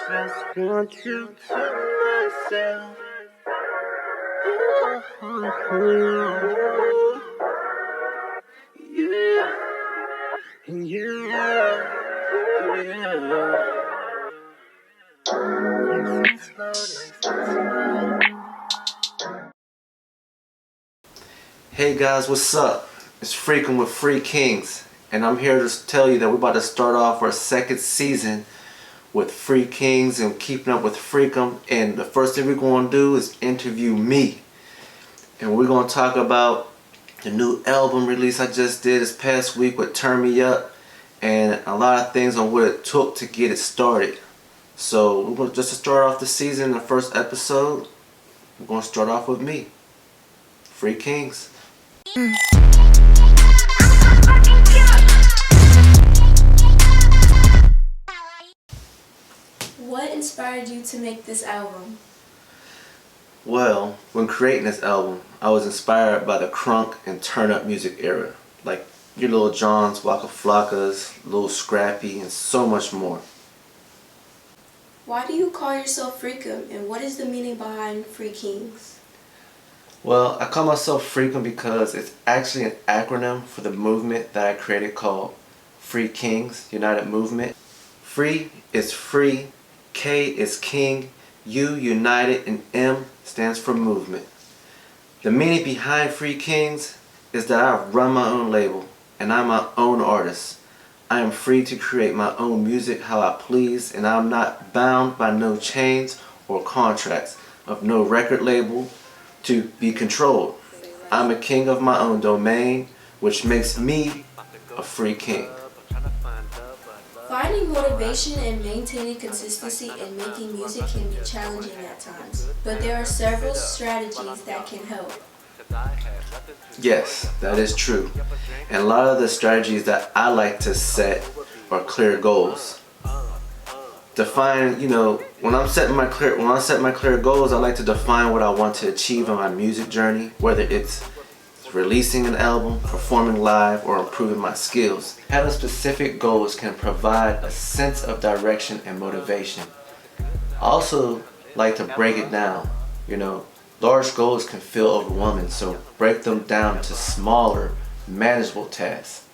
Just want you to myself. Yeah, yeah, Hey guys, what's up? It's Freekum with FreeKings, and I'm here to tell you that we're about to start off our second season with FreeKings and keeping up with Freekum. And the first thing we're going to do is interview me, and we're going to talk about the new album release I just did this past week with Turn Me Up, and a lot of things on what it took to get it started. So we're going just to start off the season, the first episode, we're going to start off with me, FreeKings. What inspired you to make this album? Well, when creating this album, I was inspired by the crunk and turn up music era, like your Lil Jons, Waka Flockas, Lil Scrappy, and so much more. Why do you call yourself Freekum, and what is the meaning behind FreeKings? Well, I call myself Freekum because it's actually an acronym for the movement that I created called FreeKings United Movement. Free is free, K is king, U united, and M stands for movement. The meaning behind FreeKings is that I run my own label and I'm my own artist. I am free to create my own music how I please, and I'm not bound by no chains or contracts of no record label to be controlled. I'm a king of my own domain, which makes me a free king. Finding motivation and maintaining consistency in making music can be challenging at times, but there are several strategies that can help. Yes, that is true. And a lot of the strategies that I like to set are clear goals. Define, when I set my clear goals, I like to define what I want to achieve on my music journey, whether it's releasing an album, performing live, or improving my skills. Having specific goals can provide a sense of direction and motivation. I also like to break it down. Large goals can feel overwhelming, so break them down to smaller, manageable tasks.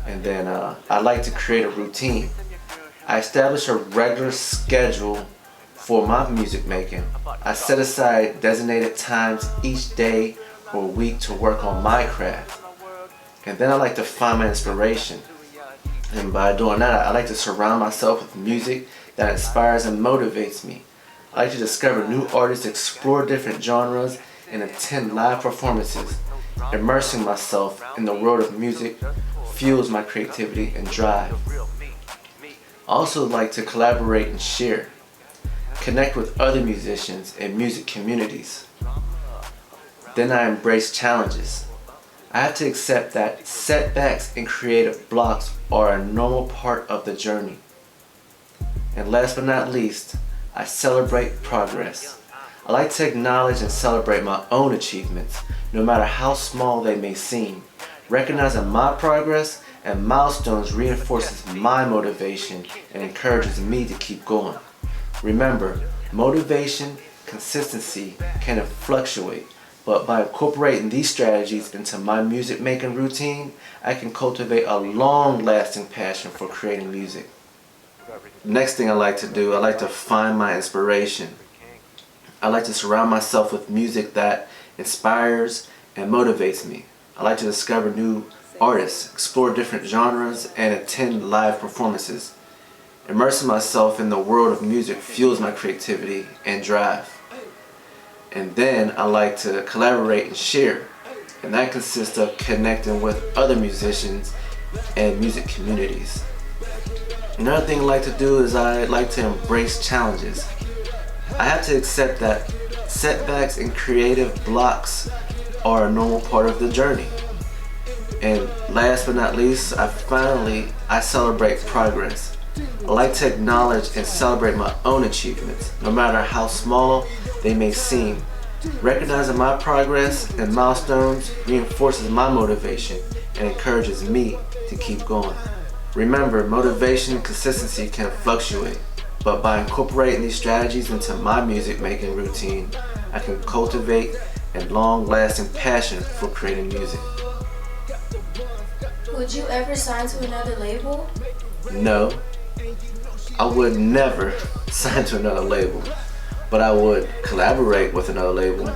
And then I like to create a routine. I establish a regular schedule for my music making. I set aside designated times each day or week to work on my craft. And then I like to find my inspiration. And by doing that, I like to surround myself with music that inspires and motivates me. I like to discover new artists, explore different genres, and attend live performances. Immersing myself in the world of music fuels my creativity and drive. I also like to collaborate and share. Connect with other musicians and music communities. Then I embrace challenges. I have to accept that setbacks and creative blocks are a normal part of the journey. And last but not least, I celebrate progress. I like to acknowledge and celebrate my own achievements, no matter how small they may seem. Recognizing my progress and milestones reinforces my motivation and encourages me to keep going. Remember, motivation, consistency can fluctuate, but by incorporating these strategies into my music making routine, I can cultivate a long-lasting passion for creating music. Next thing I like to do, I like to find my inspiration. I like to surround myself with music that inspires and motivates me. I like to discover new artists, explore different genres, and attend live performances. Immersing myself in the world of music fuels my creativity and drive. And then I like to collaborate and share. And that consists of connecting with other musicians and music communities. Another thing I like to do is I like to embrace challenges. I have to accept that setbacks and creative blocks are a normal part of the journey. And last but not least, I celebrate progress. I like to acknowledge and celebrate my own achievements, no matter how small they may seem. Recognizing my progress and milestones reinforces my motivation and encourages me to keep going. Remember, motivation and consistency can fluctuate, But by incorporating these strategies into my music making routine, I can cultivate a long-lasting passion for creating music. Would you ever sign to another label? No, I would never sign to another label, but I would collaborate with another label.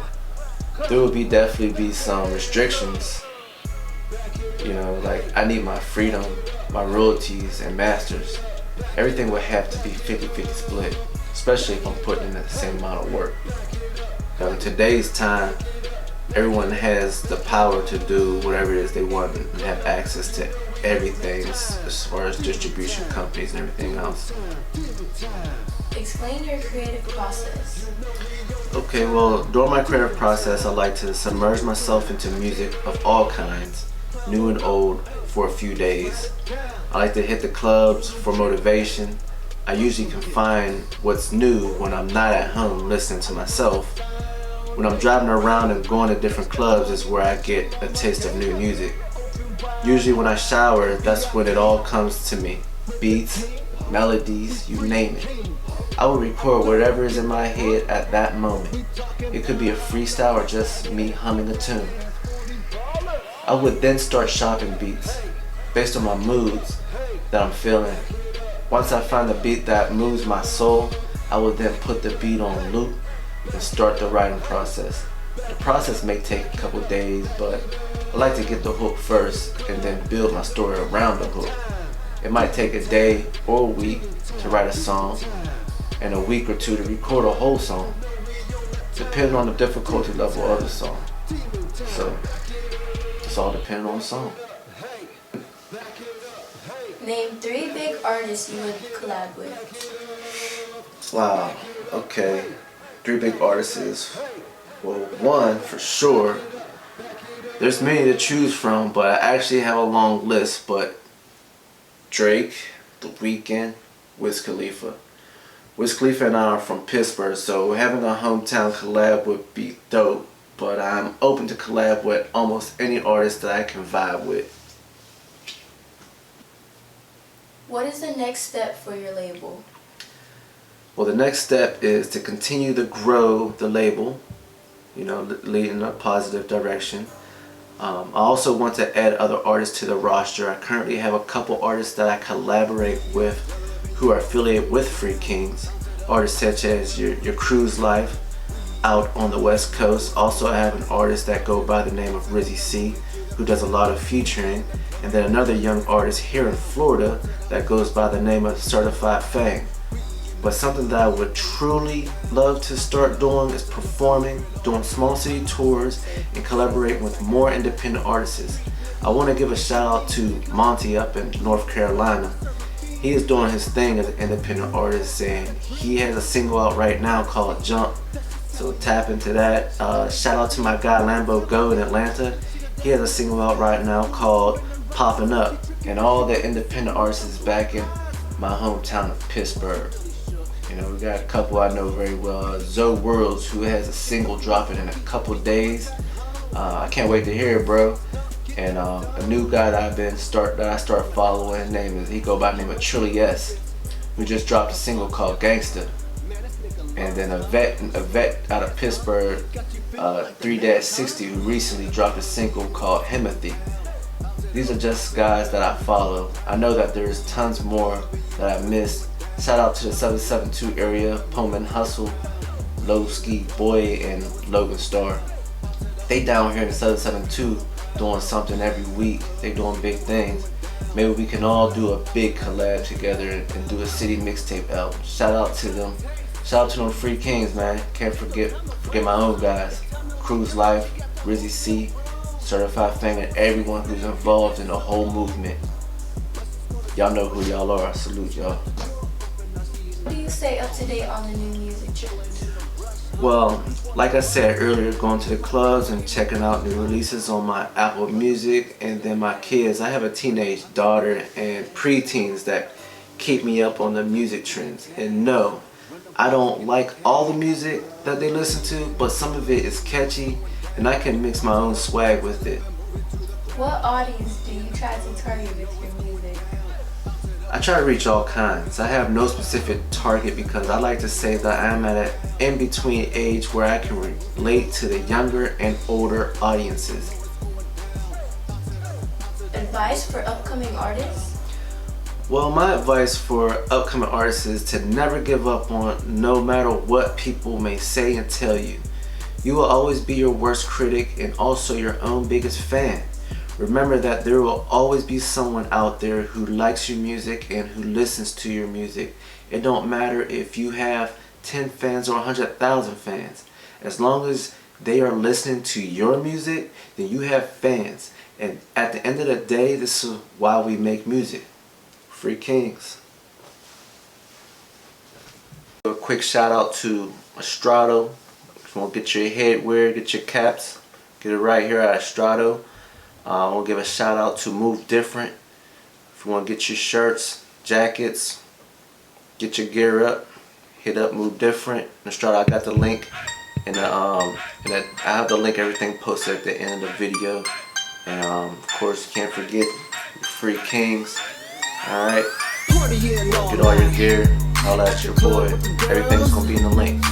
There would definitely be some restrictions. You know, like I need my freedom, my royalties, and masters. Everything would have to be 50-50 split, especially if I'm putting in the same amount of work. Now in today's time, everyone has the power to do whatever it is they want and have access to everything as far as distribution companies and everything else. Explain your creative process. Okay, well, during my creative process, I like to submerge myself into music of all kinds, new and old, for a few days. I like to hit the clubs for motivation. I usually can find what's new when I'm not at home listening to myself. When I'm driving around and going to different clubs is where I get a taste of new music. Usually when I shower, that's when it all comes to me. Beats, melodies, you name it. I will record whatever is in my head at that moment. It could be a freestyle or just me humming a tune. I would then start shopping beats based on my moods that I'm feeling. Once I find the beat that moves my soul, I will then put the beat on loop and start the writing process. The process may take a couple days, but I like to get the hook first and then build my story around the hook. It might take a day or a week to write a song and a week or two to record a whole song, depending on the difficulty level of the song. So it's all depending on the song. Name 3 big artists you would collab with. Wow, okay. 3 big artists. Well, one for sure. There's many to choose from, but I actually have a long list. But Drake, The Weeknd, Wiz Khalifa. Wiz Khalifa and I are from Pittsburgh, so having a hometown collab would be dope. But I'm open to collab with almost any artist that I can vibe with. What is the next step for your label? Well, the next step is to continue to grow the label, you know, lead in a positive direction. I also want to add other artists to the roster. I currently have a couple artists that I collaborate with who are affiliated with FreeKings. Artists such as your Cruise Life out on the West Coast. Also, I have an artist that go by the name of Rizzy C, who does a lot of featuring. And then another young artist here in Florida that goes by the name of Certified Fang. But something that I would truly love to start doing is performing, doing small city tours, and collaborating with more independent artists. I want to give a shout out to Monty up in North Carolina. He is doing his thing as an independent artist, and he has a single out right now called Jump. So tap into that. Shout out to my guy Lambo Go in Atlanta. He has a single out right now called Popping Up. And all the independent artists back in my hometown of Pittsburgh. You know, we got a couple I know very well. Zoe Worlds, who has a single dropping in a couple days. I can't wait to hear it, bro. And a new guy that I start following, he go by the name of Trilly S, who just dropped a single called Gangsta. And then a vet out of Pittsburgh, 3-60, who recently dropped a single called Himothy. These are just guys that I follow. I know that there's tons more that I missed. Shout out to the 772 area, Pullman Hustle, Low Ski Boy, and Logan Star. They down here in the 772 doing something every week. They doing big things. Maybe we can all do a big collab together and do a city mixtape album. Shout out to them. Shout out to them Free Kings, man. Can't forget my own guys. Cruise Life, Rizzy C, Certified Fang, and everyone who's involved in the whole movement. Y'all know who y'all are. I salute y'all. How do you stay up to date on the new music trends? Well, like I said earlier, going to the clubs and checking out new releases on my Apple Music, and then my kids. I have a teenage daughter and preteens that keep me up on the music trends. And no, I don't like all the music that they listen to, but some of it is catchy and I can mix my own swag with it. What audience do you try to target with your music? I try to reach all kinds. I have no specific target because I like to say that I'm at an in-between age where I can relate to the younger and older audiences. Advice for upcoming artists? Well, my advice for upcoming artists is to never give up on no matter what people may say and tell you. You will always be your worst critic and also your own biggest fan. Remember that there will always be someone out there who likes your music and who listens to your music. It don't matter if you have 10 fans or 100,000 fans. As long as they are listening to your music, then you have fans. And at the end of the day, this is why we make music. Free Kings. A quick shout out to Estrado. If you want to get your headwear, get your caps, get it right here at Estrado. I want to give a shout out to Move Different. If you want to get your shirts, jackets, get your gear up, hit up Move Different. Estrado, I got the link. And I have the link, everything posted at the end of the video. And of course, you can't forget Free Kings. Alright, get all your gear, all at your boy. Everything's gonna be in the link.